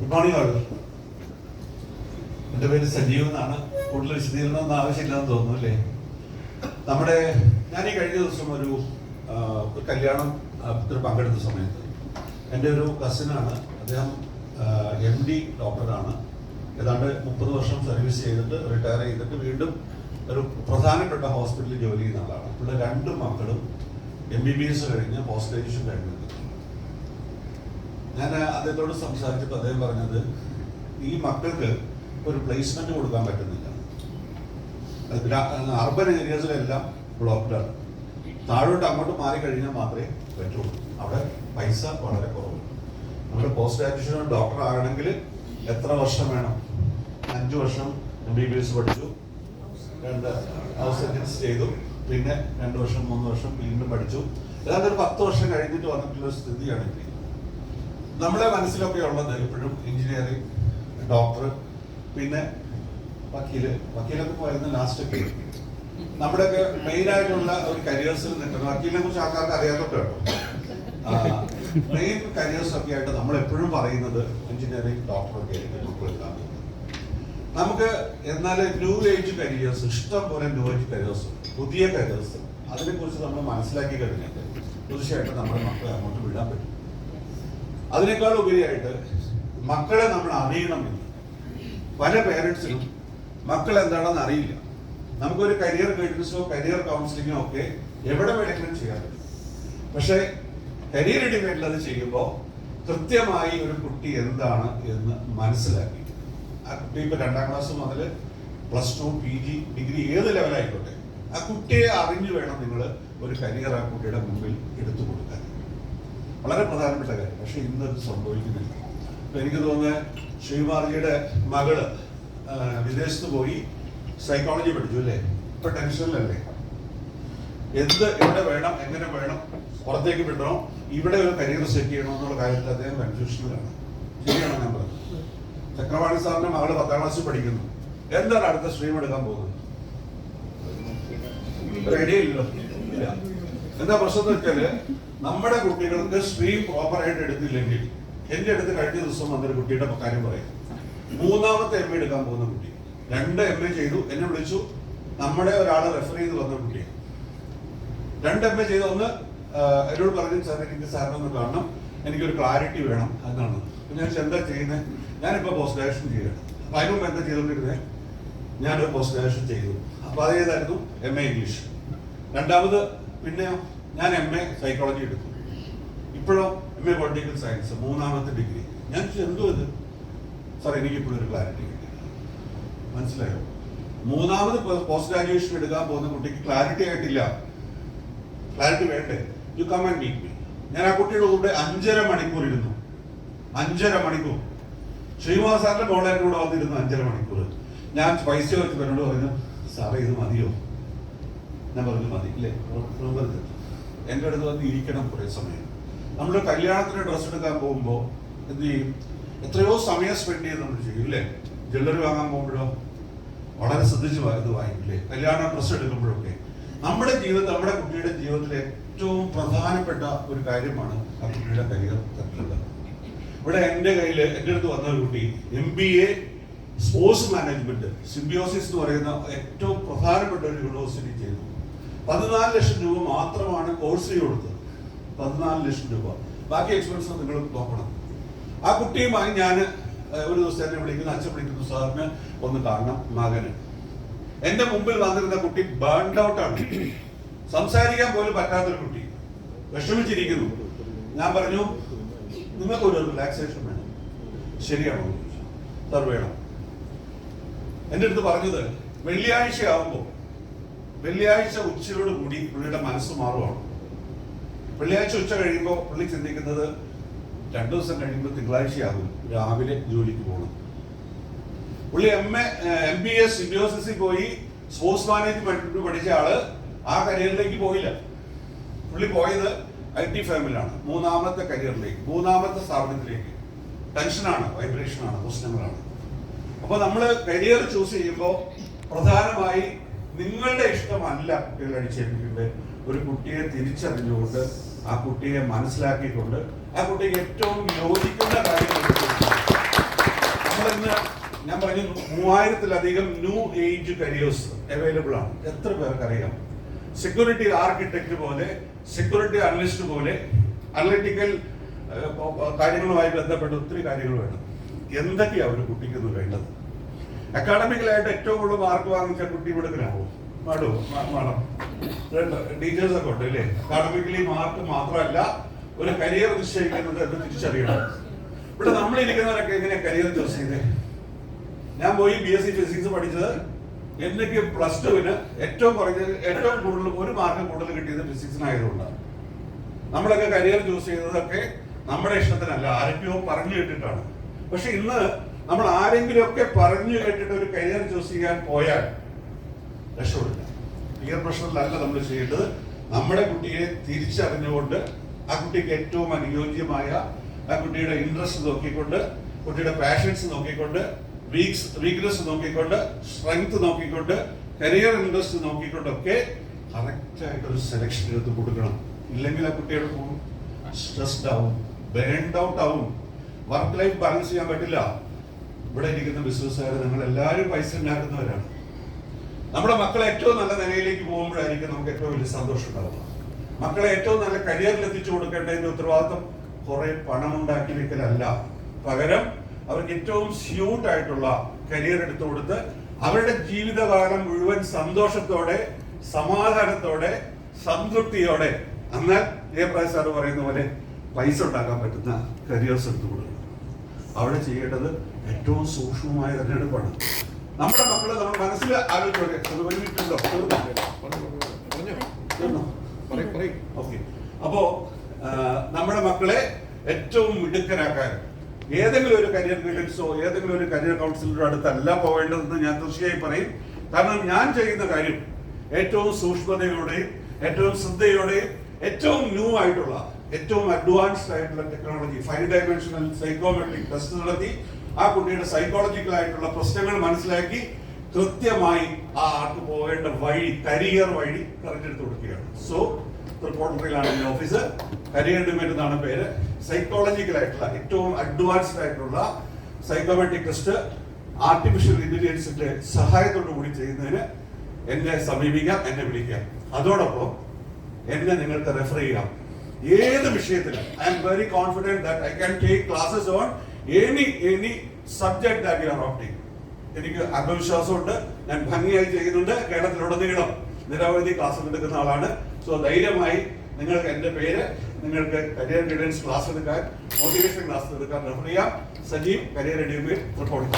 Good morning all. എൻ്റെ പേര് സജീവ് എന്നാണ്. കൂടുതൽ വിശദീകരണമൊന്നും ആവശ്യമില്ലെന്ന് തോന്നുന്നു അല്ലേ? ഞാൻ ഈ കഴിഞ്ഞ ദിവസം ഒരു കല്യാണത്തിൽ പങ്കെടുത്ത സമയത്ത് എൻ്റെ ഒരു കസിനാണ്. അദ്ദേഹം MD ഡോക്ടറാണ്. ഏതാണ്ട് 30 വർഷം സർവീസ് ചെയ്തിട്ട് റിട്ടയർ ചെയ്തിട്ട് വീണ്ടും ഒരു പ്രധാനപ്പെട്ട ഹോസ്പിറ്റലിൽ ജോലി ചെയ്യുന്ന ആളാണ്. ഇവിടെ 2 മക്കളും MBBS കഴിഞ്ഞ് പോസ്റ്റ് ഗ്രാജുവേഷൻ കഴിഞ്ഞു. ഞാൻ അദ്ദേഹത്തോട് സംസാരിച്ചപ്പോൾ അദ്ദേഹം പറഞ്ഞത് ഈ മക്കൾക്ക് ഒരു പ്ലേസ്മെന്റ് കൊടുക്കാൻ പറ്റുന്നില്ല. അർബൻ ഏരിയസിലെല്ലാം ബ്ലോക്ക്ഡാണ്. താഴോട്ട് അങ്ങോട്ട് മാറിക്കഴിഞ്ഞാൽ മാത്രമേ പറ്റുള്ളൂ. അവിടെ പൈസ വളരെ കുറവ്. നമ്മുടെ പോസ്റ്റ് ഗ്രാജുവേഷൻ ഡോക്ടർ ആകണമെങ്കിൽ എത്ര വർഷം വേണം? 5 വർഷം MBBS പഠിച്ചു, 2 ഹൗസ് സർജൻസ് ചെയ്തു, പിന്നെ 2 വർഷം 3 വർഷം വീണ്ടും പഠിച്ചു. ഏതാണ്ട് ഒരു 10 വർഷം കഴിഞ്ഞിട്ട് വന്നിട്ടുള്ള സ്ഥിതിയാണ് ഇത്. നമ്മുടെ മനസ്സിലൊക്കെ ഉള്ളത് ഇപ്പോഴും എഞ്ചിനീയറിംഗ്, ഡോക്ടർ, പിന്നെ വക്കീലൊക്കെ പോയിരുന്ന ലാസ്റ്റൊക്കെ നമ്മുടെയൊക്കെ മെയിൻ ആയിട്ടുള്ള ഒരു കരിയേഴ്സിൽ നിൽക്കുന്നത്. വക്കീലിനെ കുറിച്ച് ആൾക്കാർക്ക് അറിയാത്തൊക്കെ കേട്ടോ. മെയിൻ കരിയേഴ്സ് ഒക്കെ ആയിട്ട് നമ്മൾ എപ്പോഴും പറയുന്നത് എഞ്ചിനീയറിംഗ്, ഡോക്ടറൊക്കെ ആയിരിക്കും മക്കളെല്ലാം. നമുക്ക് എന്നാൽ ന്യൂ ഏജ് കരിയേഴ്സ്, ഇഷ്ടം പോലെ ന്യൂ ഏജ് കരിയേഴ്സ്, പുതിയ കരിയേഴ്സ്, അതിനെ കുറിച്ച് നമ്മൾ മനസ്സിലാക്കി കഴിഞ്ഞാൽ തീർച്ചയായിട്ടും നമ്മുടെ മക്കളെ അങ്ങോട്ട് വിടാൻ പറ്റും. അതിനേക്കാൾ ഉപരിയായിട്ട് മക്കളെ നമ്മൾ അറിയണമെന്ന് പല പേരൻസിനും മക്കൾ എന്താണെന്ന് അറിയില്ല. നമുക്കൊരു കരിയർ ഗൈഡൻസോ കരിയർ കൗൺസിലിങ്ങോ ഒക്കെ എവിടെ വേണമെങ്കിലും ചെയ്യാൻ പറ്റും. പക്ഷേ കരിയർ ഡിബേറ്റിൽ അത് ചെയ്യുമ്പോൾ കൃത്യമായി ഒരു കുട്ടി എന്താണ് എന്ന് മനസ്സിലാക്കി, ആ കുട്ടി ഇപ്പൊ 2ാം ക്ലാസ് മുതൽ +2, PG, ഡിഗ്രി ഏത് ലെവലായിക്കോട്ടെ, ആ കുട്ടിയെ അറിഞ്ഞു വേണം നിങ്ങൾ ഒരു കരിയർ ആ കുട്ടിയുടെ മുമ്പിൽ എടുത്തു കൊടുക്കാൻ. വളരെ പ്രധാനപ്പെട്ട കാര്യം. പക്ഷെ ഇന്നത് സംഭവിക്കുന്നില്ല. ഇപ്പൊ എനിക്ക് തോന്നുന്നത് ശ്രീമാർജിയുടെ മകള് വിദേശത്ത് പോയി സൈക്കോളജി പഠിച്ചു അല്ലേ? ഇപ്പൊ ടെൻഷനിലല്ലേ? എവിടെ വേണം, എങ്ങനെ വേണം, പുറത്തേക്ക് വിടണോ, ഇവിടെ ഒരു കരിയർ സെറ്റ് ചെയ്യണോ എന്നുള്ള കാര്യത്തിൽ അദ്ദേഹം കൺഫ്യൂഷനിലാണ്. ശരിയാണോ ഞാൻ പറഞ്ഞത്? ചക്രവാണി സാറിന്റെ മകള് 10ാം ക്ലാസ്സിൽ പഠിക്കുന്നു. എന്താണ് അടുത്ത സ്ട്രീം എടുക്കാൻ പോകുന്നത്? ഒരു ഐഡിയ ഇല്ലല്ലോ. ഇല്ല. എന്താ പ്രശ്നം എന്ന് വെച്ചാല് നമ്മുടെ കുട്ടികൾക്ക് സ്ട്രീം പ്രോപ്പറായിട്ട് എടുത്തില്ലെങ്കിൽ, എന്റെ അടുത്ത് കഴിഞ്ഞ ദിവസം വന്നൊരു കുട്ടിയുടെ കാര്യം പറയും. 3ാമത്തെ MA എടുക്കാൻ പോകുന്ന കുട്ടി, 2 MA ചെയ്തു, എന്നെ വിളിച്ചു. നമ്മുടെ ഒരാളെ റെഫർ ചെയ്ത് വന്ന കുട്ടിയാണ്. 2 MA ചെയ്ത് ഒന്ന് എന്നോട് പറഞ്ഞു, സാർ എനിക്ക് സാറിനെ ഒന്ന് കാണണം, എനിക്കൊരു ക്ലാരിറ്റി വേണം എന്നാണ്. ഞാൻ എന്താ ചെയ്യുന്നത്? ഞാനിപ്പോൾ പോസ്റ്റ് ഗ്രാജുവേഷൻ ചെയ്യണം. അപ്പൊ അതിന് മുമ്പ് എന്താ ചെയ്തുകൊണ്ടിരുന്നത്? ഞാനൊരു പോസ്റ്റ് ഗ്രാജുവേഷൻ ചെയ്തു. അപ്പൊ അതേതായിരുന്നു? MA English. 2ാമത് പിന്നെ ഞാൻ MA സൈക്കോളജി എടുത്തു. ഇപ്പോഴോ MA പൊളിറ്റിക്കൽ സയൻസ്, 3ാമത്തെ ഡിഗ്രി. ഞാൻ എന്തോ ഇത് സാർ, എനിക്ക് ഇപ്പോഴും ഒരു ക്ലാരിറ്റി കിട്ടി. മനസ്സിലായോ? 3ാമത് പോസ്റ്റ് ഗ്രാജുവേഷൻ എടുക്കാൻ പോകുന്ന കുട്ടിക്ക് ക്ലാരിറ്റി ആയിട്ടില്ല. ക്ലാരിറ്റി വേണ്ടേ? You come and meet me. ഞാൻ ആ കുട്ടിയുടെ കൂടെ 5.5 മണിക്കൂർ ഇരുന്നു. 5.5 മണിക്കൂർ. ശ്രീനിവാസ് സാറിന്റെ മോളെ കൂടെ വന്നിരുന്നു 5.5 മണിക്കൂർ. ഞാൻ പൈസ വെച്ച് എന്നോട് പറഞ്ഞു, സാറേ ഇത് മതിയോ? ഞാൻ പറഞ്ഞു മതി. ഇല്ലേ? എൻ്റെ അടുത്ത് വന്ന് ഇരിക്കണം കുറേ സമയം. നമ്മൾ കല്യാണത്തിന് ഡ്രസ്സ് എടുക്കാൻ പോകുമ്പോൾ എന്ത് ചെയ്യും? എത്രയോ സമയം സ്പെൻഡ് ചെയ്ത് നമ്മൾ ചെയ്യും ഇല്ലേ? ജ്വല്ലറി വാങ്ങാൻ പോകുമ്പോഴോ വളരെ ശ്രദ്ധിച്ച് ഇത് വാങ്ങിക്കില്ലേ? കല്യാണ ഡ്രസ്സ് എടുക്കുമ്പോഴൊക്കെ നമ്മുടെ ജീവിതത്തിൽ, നമ്മുടെ കുട്ടിയുടെ ജീവിതത്തിലെ ഏറ്റവും പ്രധാനപ്പെട്ട ഒരു കാര്യമാണ് ആ കുട്ടിയുടെ കരിയർ സെറ്റിൽഡ്. ഇവിടെ എൻ്റെ അടുത്ത് വന്ന ഒരു കുട്ടി MBA സ്പോർട്സ് മാനേജ്മെന്റ്, സിംബിയോസിസ് എന്ന് പറയുന്ന ഏറ്റവും പ്രധാനപ്പെട്ട ഒരു യൂണിവേഴ്സിറ്റി ചെയ്തു. 14 ലക്ഷം രൂപ മാത്രമാണ് കോഴ്സ് ഫീ കൊടുത്തത്. 14 ലക്ഷം രൂപ. ബാക്കി എക്സ്പെൻസ് നിങ്ങൾ നോക്കണം. ആ കുട്ടിയുമായി ഞാൻ ഒരു ദിവസം എന്നെ വിളിക്കുന്നു, അച്ഛൻ വിളിക്കുന്നു, സാറിന് ഒന്ന് കാണണം മകന്. എന്റെ മുമ്പിൽ വന്നിരുന്ന കുട്ടി ബേൺഡ് ഔട്ട് ആണ്. സംസാരിക്കാൻ പോലും പറ്റാത്തൊരു കുട്ടി, വിഷമിച്ചിരിക്കുന്നു. ഞാൻ പറഞ്ഞു, നിങ്ങൾക്കൊരു റിലാക്സേഷൻ വേണം. ശരിയാണോ? സാർ വേണം. എൻ്റെ അടുത്ത് പറഞ്ഞത് വെള്ളിയാഴ്ച ആവുമ്പോൾ, വെള്ളിയാഴ്ച ഉച്ചയോട് കൂടി പുള്ളിയുടെ മനസ്സ് മാറുവാണ്. വെള്ളിയാഴ്ച ഉച്ച കഴിയുമ്പോൾ പുള്ളി ചിന്തിക്കുന്നത് 2 ദിവസം കഴിയുമ്പോൾ തിങ്കളാഴ്ചയാകും, രാവിലെ ജോലിക്ക് പോകണം. പുള്ളി MBA സിംബിയോസിസിൽ പോയി സ്പോർട്സ് മാനേജ്മെന്റ് പഠിച്ച ആള് ആ കരിയറിലേക്ക് പോയില്ല. പുള്ളി പോയത് IT ഫേമിലാണ്, 3ാമത്തെ കരിയറിലേക്ക്, 3ാമത്തെ സ്ഥാപനത്തിലേക്ക്. ടെൻഷനാണ്, വൈബ്രേഷനാണ്, പ്രശ്നങ്ങളാണ്. അപ്പൊ നമ്മൾ കരിയർ ചൂസ് ചെയ്യുമ്പോൾ പ്രധാനമായി നിങ്ങളുടെ ഇഷ്ടമല്ല കുട്ടികൾ അടിച്ചേൽപ്പിക്കേണ്ടത്. ഒരു കുട്ടിയെ തിരിച്ചറിഞ്ഞുകൊണ്ട് ആ കുട്ടിയെ മനസ്സിലാക്കിക്കൊണ്ട് ആ കുട്ടിക്ക് ഏറ്റവും യോജിക്കുന്ന കാര്യങ്ങൾ 3000-ലധികം ന്യൂ ഏജ് കരിയേഴ്സ് അവൈലബിൾ ആണ്. എത്ര പേർക്കറിയാം? സെക്യൂരിറ്റി ആർക്കിടെക്ട് പോലെ, സെക്യൂരിറ്റി അനലിസ്റ്റ് പോലെ, അനലിറ്റിക്കൽ കാര്യങ്ങളുമായി ബന്ധപ്പെട്ട ഒത്തിരി കാര്യങ്ങൾ വേണം. എന്തൊക്കെയാണ് ഒരു കുട്ടിക്ക് വേണ്ടത്? അക്കാഡമിക്കലായിട്ട് ഏറ്റവും കൂടുതൽ മാർക്ക് വാങ്ങിച്ച കുട്ടി മിടുക്കനാവും. വേണം. ടീച്ചേഴ്സ് ഒക്കെ ഉണ്ട് അല്ലേ? അക്കാഡമിക്കലി മാർക്ക് മാത്രമല്ല ഒരു കരിയർ നിശ്ചയിക്കുന്നത് എന്ന് തിരിച്ചറിയണം. ഇവിടെ നമ്മളിരിക്കുന്നവരൊക്കെ എങ്ങനെയാ കരിയർ ചൂസ് ചെയ്തേ? ഞാൻ പോയി BSc ഫിസിക്സ് പഠിച്ചത് എനിക്ക് +2-ന് ഏറ്റവും കൂടുതൽ 1 മാർക്ക് കൂടുതൽ കിട്ടിയത് ഫിസിക്സിനായതുകൊണ്ടാണ്. നമ്മളൊക്കെ കരിയർ ചൂസ് ചെയ്തതൊക്കെ നമ്മുടെ ഇഷ്ടത്തിനല്ല, ആരൊക്കെയോ പറഞ്ഞു കേട്ടിട്ടാണ്. പക്ഷെ ഇന്ന് നമ്മൾ ആരെങ്കിലും ഒക്കെ പറഞ്ഞു കേട്ടിട്ട് ഒരു കരിയർ ചൂസ് ചെയ്യാൻ പോയാൽ രക്ഷപ്പെടില്ല. പിയർ പ്രഷറിലല്ല നമ്മൾ ചെയ്യേണ്ടത്. നമ്മുടെ കുട്ടിയെ തിരിച്ചറിഞ്ഞുകൊണ്ട് ആ കുട്ടിക്ക് ഏറ്റവും അനുയോജ്യമായ ആ കുട്ടിയുടെ ഇൻട്രസ്റ്റ് നോക്കിക്കൊണ്ട്, കുട്ടിയുടെ പാഷൻസ് നോക്കിക്കൊണ്ട്, വീക്ക്നെസ് നോക്കിക്കൊണ്ട്, സ്ട്രെങ്ത് നോക്കിക്കൊണ്ട്, കരിയർ ഇൻട്രസ്റ്റ് നോക്കിക്കൊണ്ടൊക്കെ കറക്റ്റ് ആയിട്ടൊരു സെലക്ഷൻ എടുത്ത് കൊടുക്കണം. ഇല്ലെങ്കിൽ ആ കുട്ടിയുടെ പോകും, സ്ട്രെസ്ഡ് ആവും, ബേൺഡ് ഔട്ട് ആവും, വർക്ക് ലൈഫ് ബാലൻസ് ചെയ്യാൻ പറ്റില്ല. ഇവിടെ ഇരിക്കുന്ന ബിസിനസ്സുകാർ നിങ്ങൾ എല്ലാവരും പൈസ ഉണ്ടാക്കുന്നവരാണ്. നമ്മുടെ മക്കളെ ഏറ്റവും നല്ല നിലയിലേക്ക് പോകുമ്പോഴായിരിക്കും നമുക്ക് ഏറ്റവും വലിയ സന്തോഷം ഉണ്ടാവുക. മക്കളെ ഏറ്റവും നല്ല കരിയറിൽ എത്തിച്ചു കൊടുക്കേണ്ടതിന്റെ ഉത്തരവാദിത്വം കുറെ പണം ഉണ്ടാക്കി വെക്കലല്ല, പകരം അവർക്ക് ഏറ്റവും സ്യൂട്ട് ആയിട്ടുള്ള കരിയർ എടുത്തു കൊടുത്ത് അവരുടെ ജീവിതകാലം മുഴുവൻ സന്തോഷത്തോടെ, സമാധാനത്തോടെ, സംതൃപ്തിയോടെ, എന്നാൽ ജയപ്രകാശ് സാറ് പറയുന്ന പോലെ പൈസ ഉണ്ടാക്കാൻ പറ്റുന്ന കരിയേഴ്സ് എടുത്തു കൊടുക്കണം. അവിടെ ചെയ്യേണ്ടത് ഏറ്റവും സൂക്ഷ്മമായ തിരഞ്ഞെടുപ്പാണ്. നമ്മുടെ മക്കളെ നമ്മൾ മനസ്സിൽ ആലോചിച്ചോട്ടെ. അപ്പോ നമ്മുടെ മക്കളെ ഏറ്റവും മിടുക്കരാക്കാൻ ഏതെങ്കിലും ഒരു കരിയർ ഗൈഡൻസോ ഏതെങ്കിലും ഒരു കരിയർ കൗൺസിലറുടെ അടുത്തല്ല പോവേണ്ടതെന്ന് ഞാൻ തീർച്ചയായും പറയും. കാരണം ഞാൻ ചെയ്യുന്ന കാര്യം ഏറ്റവും സൂക്ഷ്മതയോടെയും ഏറ്റവും ശ്രദ്ധയോടെയും ഏറ്റവും ന്യൂ ആയിട്ടുള്ള, ഏറ്റവും അഡ്വാൻസ്ഡ് ആയിട്ടുള്ള ടെക്നോളജി, 5 ഡയമെൻഷണൽ സൈക്കോമെട്രിക് ടെസ്റ്റ് നടത്തി ആ കുട്ടിയുടെ സൈക്കോളജിക്കൽ ആയിട്ടുള്ള പ്രശ്നങ്ങൾ മനസ്സിലാക്കി കൃത്യമായി ആ ആൾക്ക് പോകേണ്ട വഴി, കരിയർ വഴി തെരഞ്ഞെടുത്ത് കൊടുക്കുകയാണ്. സോ തൃപ്പൂണിത്തുറയിലാണ് എൻ്റെ ഓഫീസ്. കരിയർ ഡിബേറ്റ് എന്നാണ് പേര്. സൈക്കോളജിക്കൽ ആയിട്ടുള്ള ഏറ്റവും അഡ്വാൻസ്ഡ് ആയിട്ടുള്ള സൈക്കോമെട്രിക് ടെസ്റ്റ് ആർട്ടിഫിഷ്യൽ ഇന്റലിജൻസിന്റെ സഹായത്തോടു കൂടി ചെയ്യുന്നതിന് എന്നെ സമീപിക്കാം, എന്നെ വിളിക്കാം. അതോടൊപ്പം എന്നെ നിങ്ങൾക്ക് റെഫർ ചെയ്യാം ഏത് വിഷയത്തിലും. I am very confident that I can take classes on any subject that you are opting. എനിക്ക് ആത്മവിശ്വാസമുണ്ട്, ഞാൻ ഭംഗിയായി ചെയ്യുന്നുണ്ട്. കേരളത്തിലുടനീളം നിരവധി ക്ലാസ് എടുക്കുന്ന ആളാണ്. സോ ധൈര്യമായി നിങ്ങൾക്ക് എൻ്റെ പേര്, നിങ്ങൾക്ക് കരിയർ ഗൈഡൻസ് ക്ലാസ് എടുക്കാൻ, മോട്ടിവേഷൻ ക്ലാസ് എടുക്കാൻ റെഫർ ചെയ്യാം. Sajeev, career educate, report.